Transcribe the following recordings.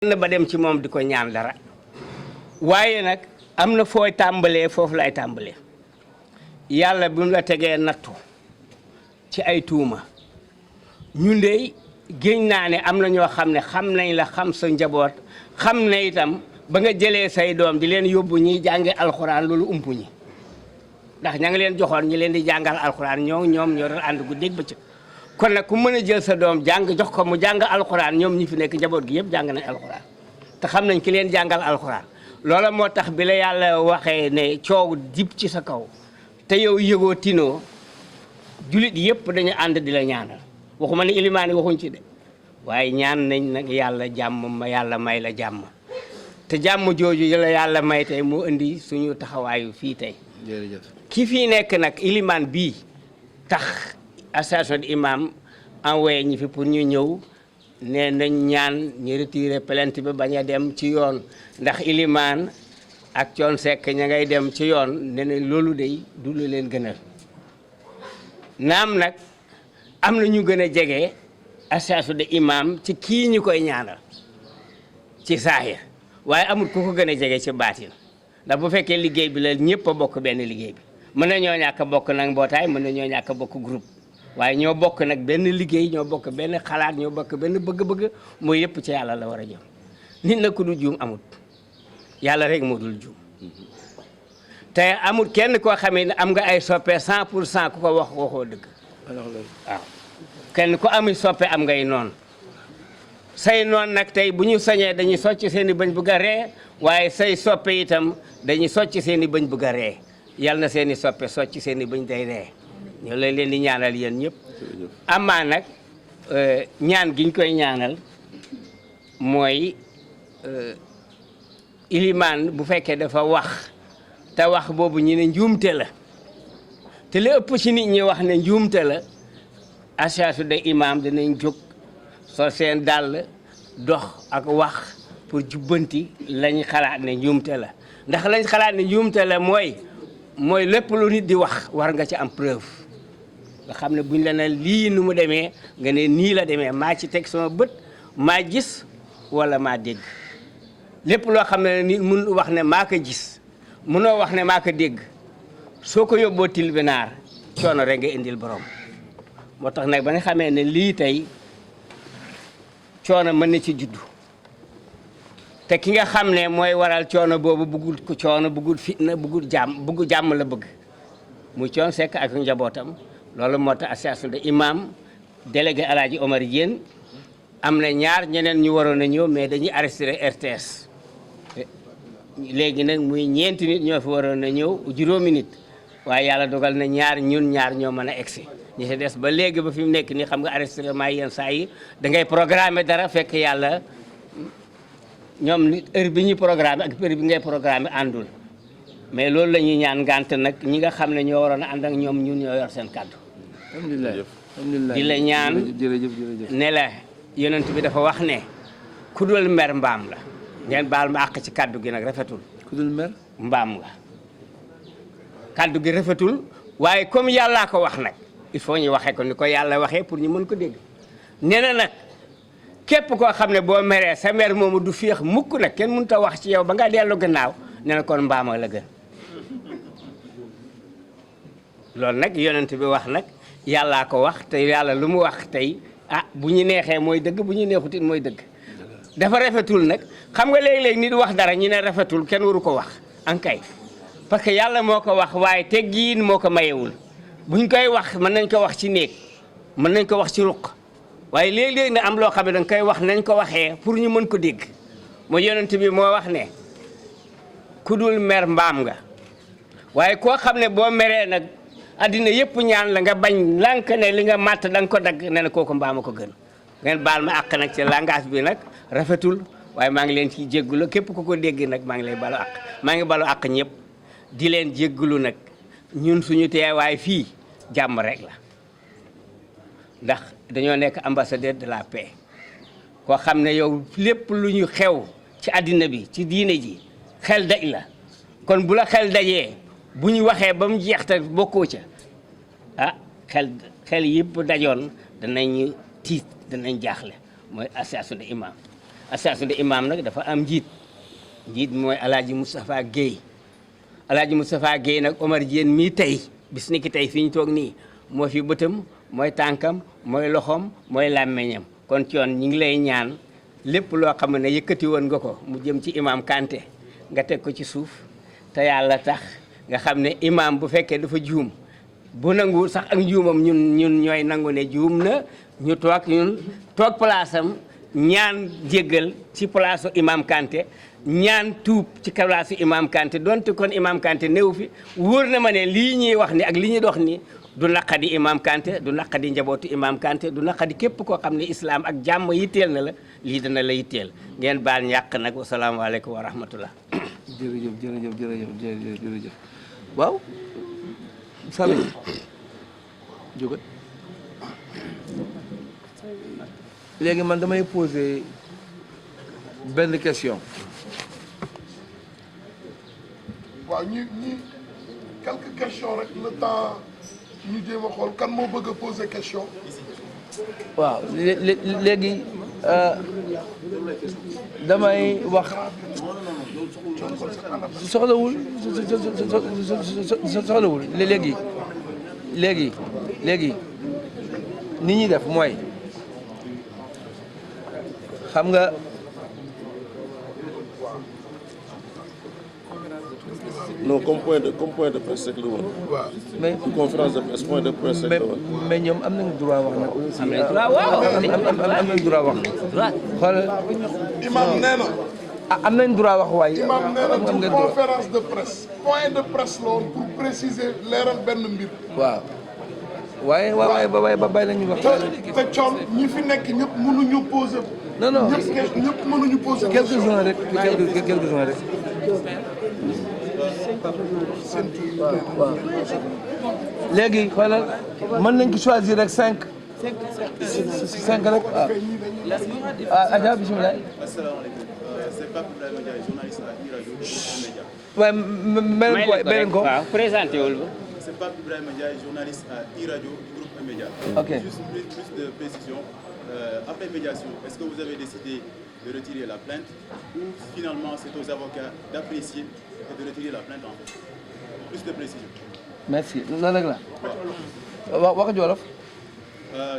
ba dem ci moom di ko ñaan dara waaye nag am na fooy tàmbalee foofu lay tàmbalee yàlla bi mu la tegee nattu ci ay tuuma ñun de géñ naa ne am na ñoo xam ne xam nañ la xam sa njaboot xam ne itam ba nga jëlee say doom di leen yóbbu ñiy jànge alxuraan loolu umpu ñi ndax ña nga leen joxoon ñi leen di jàngal alxuraan ñoom ñoo doon ànd guddeeg bëccëg kon nag ku mën a jël sa doom jàng jox ko mu jàng alxuraan ñoom ñi fi nekk njaboot gi yëpp jàng nañ alxuraan te xam nañ ki leen jàngal alxuraan loola moo tax bi la yàlla waxee ne coow jib ci sa kaw te yow yëgoo tinoo julit yëpp dañu ànd di la ñaanal waxuma ne ilimaan yi waxuñ ci de waaye ñaan nañ nag yàlla jàmm ma yàlla may la jàmm te jàmm jooju la yàlla may tey moo indi suñu taxawaayu fii tey jërëjëf ki fii nekk nag ilimaan bii tax association d'imam envoyé ñi fi pour ñu ñëw ne nañ ñaan ñu retiré plainte bi bañ a dem ci yoon ndax ilimaan ak coon sekk ña ngay dem ci yoon ne ne loolu day du lu leen gënal naam nag am na ñu gën a jege association d'imam ci kii ñu koy ñaanal ci saahir waaye amul ku ko gën a jege ci baatin ndax bu fekkee liggéey bi la ñëpp a bokk benn liggéey bi mën na ñoo ñàkk a bokk nag mbootaay mën na ñoo ñàkk a bokk groupe waaye ñoo bokk nag benn liggéey ñoo bokk benn xalaat ñoo bokk benn bëgg-bëgg mooy yëpp ci yàlla la war a jëm nit nag ku du juum amut yàlla rek moo dul juum te amul kenn koo xamee ne am nga ay soppe 100% ku ko wax waxoo dëgg waaw kenn ku ami soppe am ngay noon say noon nag tey bu ñu sañee dañuy socc seen i bañ bëgg a ree waaye say soppe itam dañuy socc seen i bañ bëgg a ree yàlla na seen i soppe socc seen i bañ day ree ñoo leen leen di ñaanal yéen ñëpp amaa nag ñaan giñ koy ñaanal mooy ilimaan bu fekkee dafa wax te wax boobu ñu ne njuumte la te li ëpp ci nit ñi wax ne njuumte la association des imams danañ jóg sol seen dàll dox ak wax pour jubbanti lañ xalaat ne njuumte la ndax lañ xalaat ne njuumte la mooy lépp lu nit di wax war nga ci am preuve nga xam ne buñ la ne lii nu mu demee nga ne nii la demee maa ci teg sama bët maa gis wala maa dégg lépp loo xam ne nit mun wax ne maa ko gis munoo wax ne maa ko dégg soo ko yóbboo tribunal coono rek nga indil borom moo tax nag ba nga xamee ne lii tey coono mën na ci juddu te ki nga xam ne mooy waral coono boobu bëggul ko coono bëggul fitna bëggul jàmm la bëgg muy coon sekk ak njabootam loolu moo tax association de imam délégué Alaaji Omar Diène am na ñaar ñeneen ñu waroon a ñëw mais dañuy arrêté RTS léegi nag muy ñeenti nit ñoo fi waroon a ñëw juróomi nit waaye yàlla dogal na ñun ñaar ñoo mën a egsi ñi si des ba léegi ba fi mu nekk nii xam nga enregistrement yenn saa yi da ngay programmer dara fekk yàlla ñoom heure bi ñuy programme ak heure bi ngay programme àndul mais loolu la ñuy ñaan ngànt nag ñi nga xam ne ñoo waroon a ànd ak ñoom ñun ñoo yor seen kàddu alhamdulilah di la ñaan jërëjëf ne la yonent bi dafa wax ne ku dul mer mbaam la ngeen baal ma àq ci kàddu gi nag rafetul ku dul mer mbaam la kàddu gi rafetul waaye comme yàllaa ko wax nag il faut ñu waxee ko ni ko yàlla waxee pour ñu mën ko dégg nee na nag képp koo xam ne boo meree sa mer moomu du féex mukk nag kenn mënut a wax ci yow ba nga dellu gannaaw nee na kon mbaama la gën loolu nag yonent bi wax nag yàllaa ko wax te yàlla lu mu wax tey ah bu ñu neexee mooy dëgg bu ñu neexutit mooy dëgg dafa rafetul nag xam nga léeg-léeg nit wax dara ñu ne rafetul kenn waru ko wax ankay parce que yàlla moo ko wax waaye teggiin moo ko mayewul buñ koy wax mën nañ ko wax ci néeg mën nañ ko wax ci ruq waaye léeg-léeg ne am loo xam ne danga koy wax nañ ko waxee pour ñu mën ko dégg mooy yonent bi moo wax ne ku dul mer mbaam nga waaye koo xam ne boo meree nag addina yëpp ñaan la nga bañ lànk ne li nga màtt da nga ko dagg ne na kooku mbaama ko gën ngeen baal ma àq nag ci langage bi nag rafetul waaye maa ngi leen ciy jéggulu képp ku ko dégg nag maa ngi lay balu àq maa ngi balu àq ñëpp di leen jéggulu nag ñun suñu teewaay fii jàmm rek la ndax dañoo nekk ambassadeur de la paix koo xam ne yow lépp lu ñu xew ci àddina bi ci diine ji xel daj la kon bu la xel dajee bu ñu waxee ba mu jeex te bokkoo ca ah xel yëpp dajoon danañ tiit danañ jaaxle mooy association des imams association de imam nag dafa am njiit mooy Alaaji Moustapha Guèye Alaaji Moustapha Guèye nag Omar Diène mii tey bis ni ki tey fi ñu toog nii moo fi bëtam mooy tànkam mooy loxoom mooy làmmeñam kon ci yoon ñi ngi lay ñaan lépp loo xam ne yëkkati woon nga ko mu jëm ci imam Kanté nga teg ko ci suuf te yàlla tax nga xam ne imam bu fekkee dafa juum bu nangu sax ak njuumam ñun ñooy nangu ne juum na ñu toog place am ñaan jéggal ci place imam Kanté ñaan tuub ci place imam Kanté donte kon imam Kanté néew fi wóor na ma ne lii ñuy wax ni ak li ñuy dox ni du naqadi imam Kanté du naqadi njabootu imam Kanté du naqadi képp koo xam ne islam ak jàmm yitteel na la lii dana la yitteel ngeen baal ñàq nag wasalaamaaleykum wa rahmatullah. jërëjëf waaw Sall jógat léegi man damay poser benn question. waaw ñi quelques questions rek le temps ñu jéem a xool kan moo bëgg a poser question. waaw léegi damay wax soxlawul léegi ni ñuy def mooy xam nga non comme point de presse rek la woon. waaw mais conférence de presse point de presse rek la woon. mais ñoom am nañu droit wax nag. am nañu droit waaw am nañu droit wax. xoolal imam nee na. am nañu droit wax waaye. imam nee na am ci nga droit conférence de presse point de presse la woon pour préciser leeral benn mbir. waaw waaye ba bàyyi la ñuy wax. te coon ñi fi nekk ñëpp mënuñu poser. non non ñëpp mënuñu poser. quelques-uns rek quelques-uns rek. waaw léegi xoolal mën nañ ko choisir rek 5 rek waaw. Adja bisimilah. asalaamaaleykum c'est Pape Ibrahima Ndiaye journaliste à iRadio Média. waaye beneen ko waaw présenté wul ba. C'est Pape Ibrahima Ndiaye journaliste à iRadio du groupe Média. Ok. Juste plus de précision. Après médiation, est-ce que vous avez décidé de retirer la plainte ou finalement c'est aux avocats d'apprécier et de retirer la plainte en fait? Plus de précision. merci loolu rek la wax Jolof.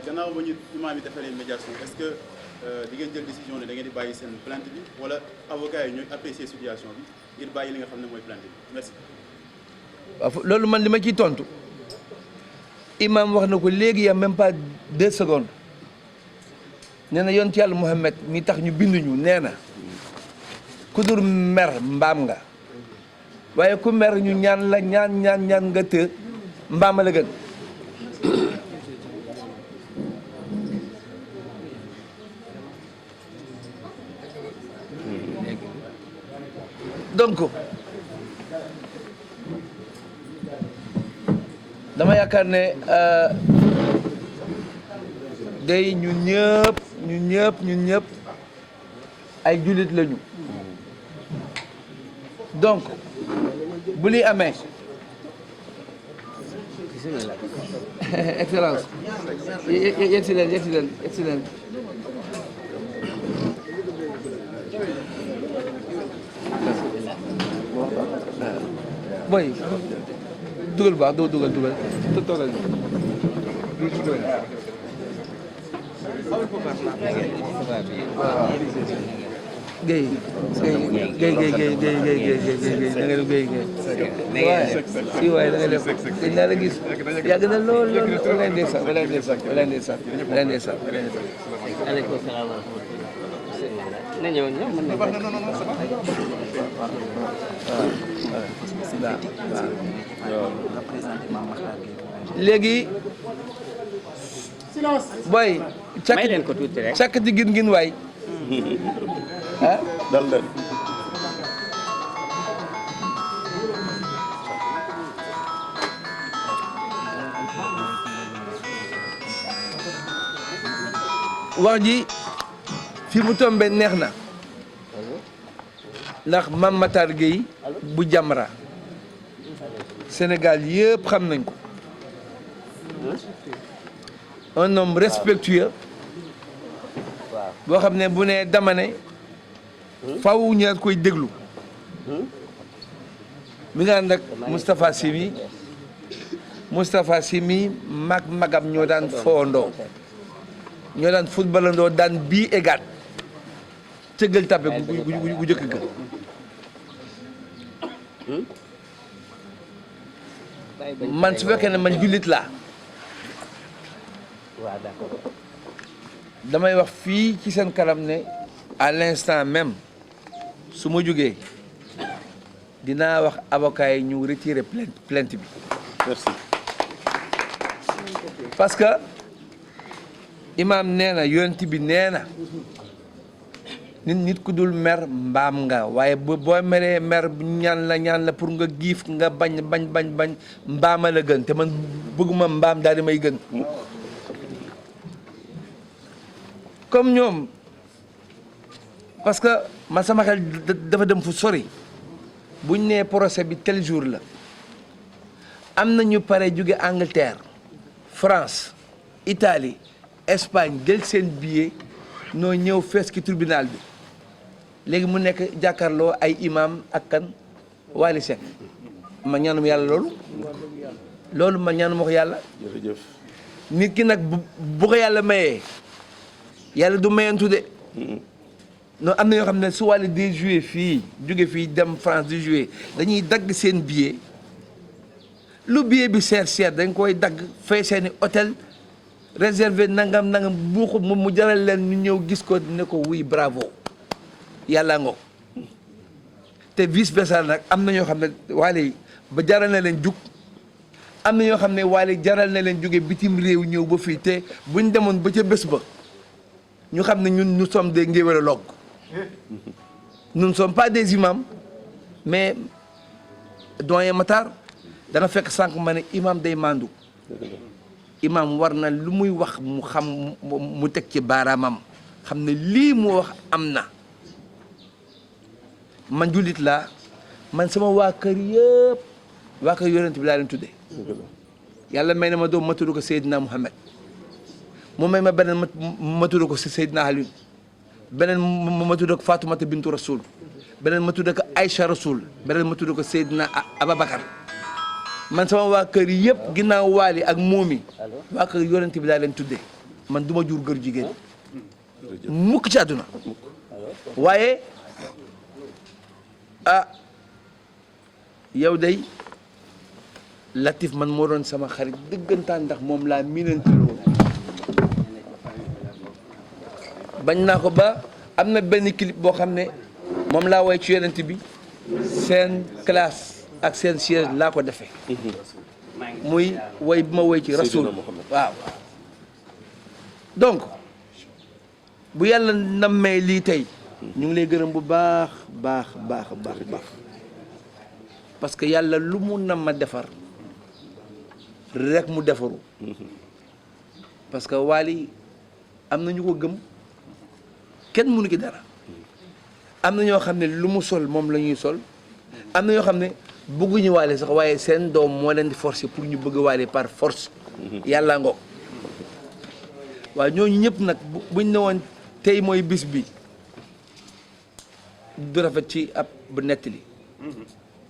gannaaw ba ñu imaam yi defalee médiation est-ce que di ngeen jël décision ne da ngeen di bàyyi seen plainte bi wala avocats yi ñooy apprécier situation bi ngir bàyyi li nga xam ne mooy plainte bi merci. waaw loolu man li ma ciy tontu imam wax na ko léegi ya même pas 2 secondes nee na yonent yàlla Muhammad mi tax ñu binduñu nee na ku dur mer mbaam nga waaye ku mer ñu ñaan la ñaan nga të mbaama la gën. donc dama yaakaar ne day ñun ñëpp ay jullit lañu donc bu li amee excellence yegsi leen boy dugal baax doo dugal te toogal Guèye da ngay def dañ naa la gis yàgg na lool walaay ndeysaan aleykum salaam wa rahmatulah. na ñëw mën na léegi boy may leen ko tuuti rek. càkk di gin waay ah dal leen. wax ji fi mu tombe neex na ndax Mame Matar Gueye bu Jamra Sénégal yëpp xam nañ ko un homme respectueux boo xam ne bu ne dama ne faw ñaar koy déglu mi nga ànd ak Moustapha Sy mi magam ñoo daan foondoo ñoo daan footballandoo daan bii égaat cëggal tàppe gu jëkk ga man su fekkee ne man jullit laa damay wax fii ci seen kanam ne à l'instant même su ma jógee dinaa wax avocat yi ñu retirer plainte bi. Merci. parce que imam nee na yonent bi nee na nit ku dul mer mbaam nga waaye boo meree mer ñaan la pour nga giif nga bañ mbaama la gën te man bëgguma mbaam daal di may gën. comme ñoom parce que man sama xel dafa dem fu sori buñ nee procès bi tel jour la am na ñu pare jóge Angleterre France Italie Espagne jël seen billet noo ñëw fees ki tribunal bi léegi mu nekk jàkkaarloo ay imam ak kan Wally Seck ma ñaanum yàlla loolu ma ñaanum wax yàlla. jërëjëf. nit ki nag bu ko yàlla mayee yàlla du mayantu de. non am na yoo xam ne su Wally di jouer fii jóge fii dem France di jouer dañuy dagg seen billet lu billet bi seer dañ koy dagg fay seeni hôtel réservé nangam buuxu mu jaral leen ñu ñëw gis ko ne ko oui bravo yàlla ngoog te vice versa nag am na ñoo xam ne Wally ba jaral na leen jug am na ñoo xam ne Wally jaral na leen jóge bitim réew ñëw ba fii te buñ demoon ba ca bés ba ñu xam ne ñun nous sommes des ngéwélologues nous ne sommes pas des imams mais doyen Matar dana fekk sànq ma ne imam day mandu imam war na lu muy wax mu xam mu teg ci baaraamam xam ne lii mu wax am na man jullit laa man sama waa kër yëpp waa kër yonent bi laa leen tuddee yàlla may na ma doom ma tudd ko Seydina Mouhamed mu may ma beneen ma tudd ko Seydina Aliou beneen ma tudd ko Fatoumata bintu Rasoul beneen ma tudd ko Aïcha Rasoul beneen ma tudd ko Seydina Ababacar man sama waa kër yëpp ginnaaw Wally ak moomi waa kër yonent bi laa leen tuddee man du ma jur gër jigéen mukk ci àdduna waaye yow day Latif man moo doon sama xarit dëggantaan ndax moom laa miinantiloo bañ naa ko ba am na benn clip boo xam ne moom laa woy ci yonent bi seen classe ak seen siège laa ko defee muy woy bi ma woy ci Rasoul waaw donc bu yàlla nammee lii tey ñu ngi lay gërëm bu baax parce que yàlla lu mu nam ma defar rek mu defaru parce que Wally am na ñu ko gëm kenn mënu ki dara am na ñoo xam ne lu mu sol moom la ñuy sol am na ñoo xam ne bëgguñu Wally sax waaye seen doom moo leen di forcer pour ñu bëgg Wally par force yàlla ngoog waaye ñooñu ñëpp nag buñ ne woon tey mooy bis bi du rafet ci ab bu nettali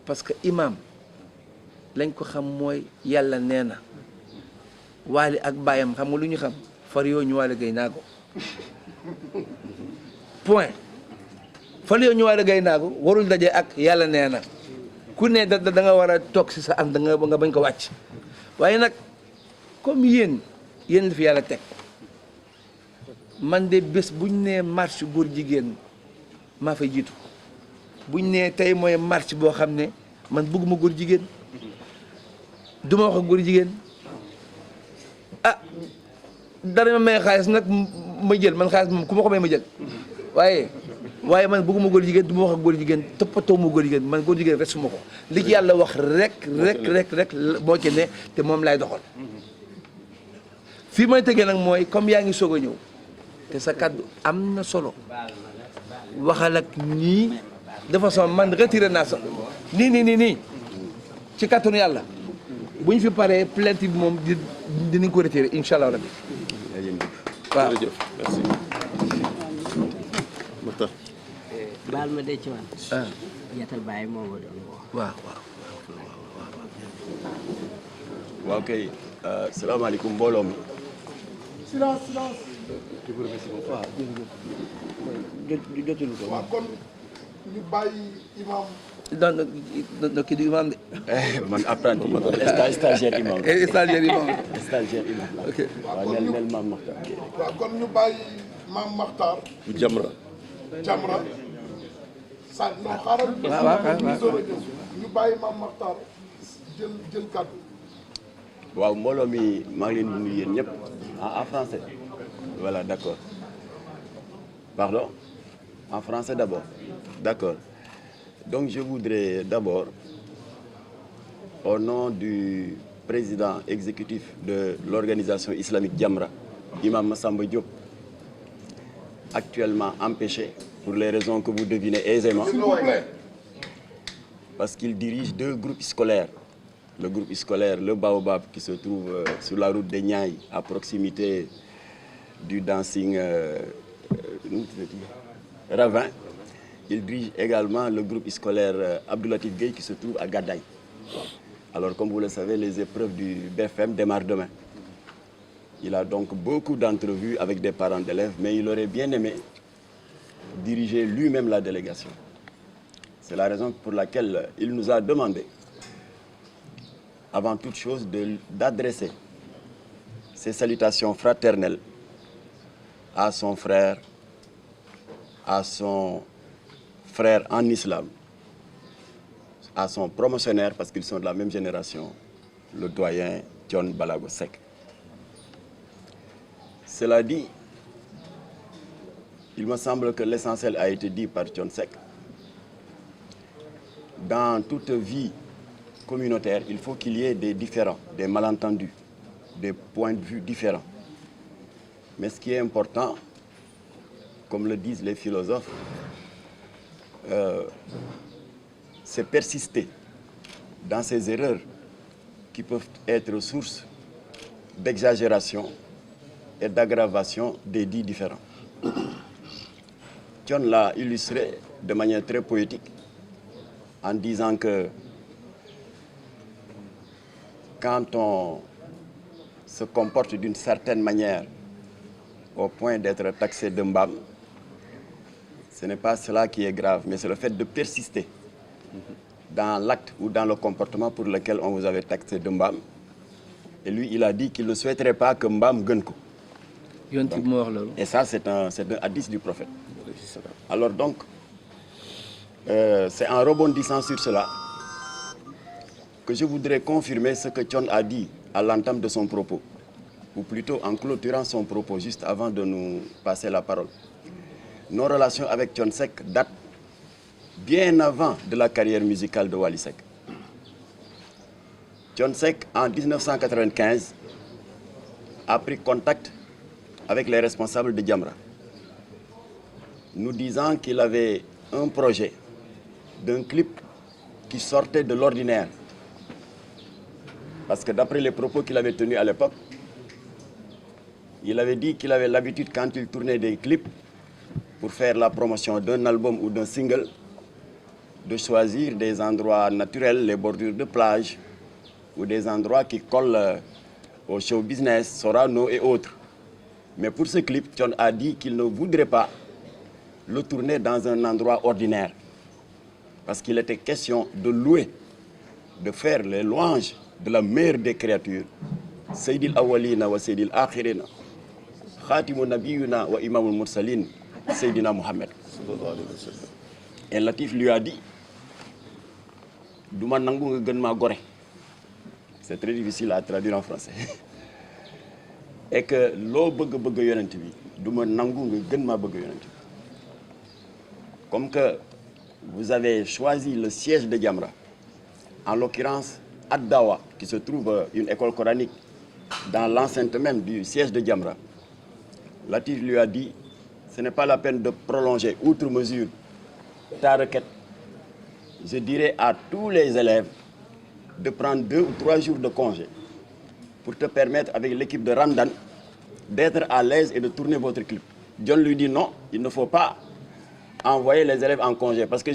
parce que imam lañ ko xam mooy yàlla nee na Wally ak baayam xam nga lu ñu xam far yoo ñu Wally gay naago point far yoo ñu Wally gay naago warul daje ak yàlla nee na ku ne da nga war a toog si sa am da nga bañ ko wàcc waaye nag comme yéen la fi yàlla teg man de bés buñ nee marche góor jigéen maa fay jiitu buñ nee tey mooy marche boo xam ne man bëgguma góor jigéen duma wax ak góor jigéen dara ma may xaalis nag ma jël man xaalis moom ku ma ko may ma jël waaye man bëgguma góor jigéen du ma wax ak góor jigéen toppatoo ma góor jigéen man góor jigéen rek suma ko li ci yàlla wax rek moo ci ne te moom laay doxal fii may tëggee nag mooy comme yaa ngi soog a ñëw te sa kàddu am na solo waxal ak ñii de façon man retiré naa sax nii ci kàttanu yàlla bu ñu fi paree plainte bi moom dinañ ko retiré incha allah rabbi waaw jërëjëf merci. baal ma dee ci wan. ah Yatal Baye moo ma doon woo. waaw waaw kay salaamaaleykum mbooloo mi. silence silence. jotul ko. waaw kon ñu bàyyi imam. non kii du imam de. man apprenti imam stagiaire imam. stagiaire imam. stagiaire imam. ok waaw nel maam Maxtar. waaw kon ñu bàyyi Maam Makhtar. bu Jamra. Jamra. sa non xaaral. ñu bàyyi Maam Makhtar jël kàddu. waaw mbooloo mi maa ngi leen di nuyu yéen ñëpp en français. voilà d'accord. Pardon? En français d'abord. D'accord. Donc je voudrais d'abord, au nom du président exécutif de l'organisation islamique Jamra, Imam Massamba Diop, actuellement empêché pour les raisons que vous devinez aisément, S'il vous plaît. parce qu'il dirige 2 groupes scolaires. Le groupe scolaire Le Baobab qui se trouve sur la route des Niayes à proximité du dancing Ravin. Il dirige également le groupe scolaire Abdoulatif Gueye qui se trouve à Gadaye. Alors comme vous le savez, les épreuves du BFM démarrent demain. Il a donc beaucoup d'entrevues avec des parents d'élèves, mais il aurait bien aimé diriger lui-même la délégation. C'est la raison pour laquelle il nous a demandé, avant toute chose, d'adresser ses salutations fraternelles à son frère en islam, à son promotionnaire, parce qu'ils sont de la même génération, le doyen John Balago Seck. Cela dit, il me semble que l'essentiel a été dit par John Seck. Dans toute vie communautaire, il faut qu'il y ait des différends, des malentendus, des points de vue différents. Mais ce qui est important, comme le disent les philosophes, c'est persister dans ces erreurs qui peuvent être source d'exagération et d'aggravation des dits différents. John l'a illustré de manière très poétique en disant que quand on se comporte d'une certaine manière au point d'être taxé de mbam, ce n'est pas cela qui est grave, mais c'est le fait de persister dans l'acte ou dans le comportement pour lequel on vous avait taxé de mbam. Et lui, il a dit qu'il ne souhaiterait pas que mbam gagne. Et ça, c'est un hadith du prophète. Alors donc, c'est en rebondissant sur cela que je voudrais confirmer ce que John a dit à l'entame de son propos, ou plutôt en clôturant son propos juste avant de nous passer la parole. Nos relations avec John Seck datent bien avant de la carrière musicale de Wally Seck. John Seck, en 1995, a pris contact avec les responsables de Jamra, nous disant qu'il avait un projet d'un clip qui sortait de l'ordinaire. Parce que d'après les propos qu'il avait tenus à l'époque, il avait dit qu'il avait l'habitude, quand il tournait des clips, pour faire la promotion d'un album ou d'un single, de choisir des endroits naturels, les bordures de plage, ou des endroits qui collent au show business, Sorano et autres. Mais pour ce clip, John a dit qu'il ne voudrait pas le tourner dans un endroit ordinaire. Parce qu'il était question de louer, de faire les louanges de la meilleure des créatures, Sayyidil Awwalina wa Sayyidil Akhirina, Khatimun Nabiyuna wa Imamul Mursalin, Sayyidina Muhammad. Et Latif lui a dit, Douma nangu nga gën ma gore. C'est très difficile à traduire en français. Et que lo bëgg yonent bi, douma nangu nga gën ma bëgg yonent bi. Comme que vous avez choisi le siège de Jamra, en l'occurrence Ad-Dawa, qui se trouve une école coranique dans l'enceinte même du siège de Jamra, Latif lui a dit, ce n'est pas la peine de prolonger outre mesure ta requête. Je dirais à tous les élèves de prendre 2 ou 3 jours de congé pour te permettre, avec l'équipe de Ramdan, d'être à l'aise et de tourner votre clip. John lui dit non, il ne faut pas envoyer les élèves en congé parce que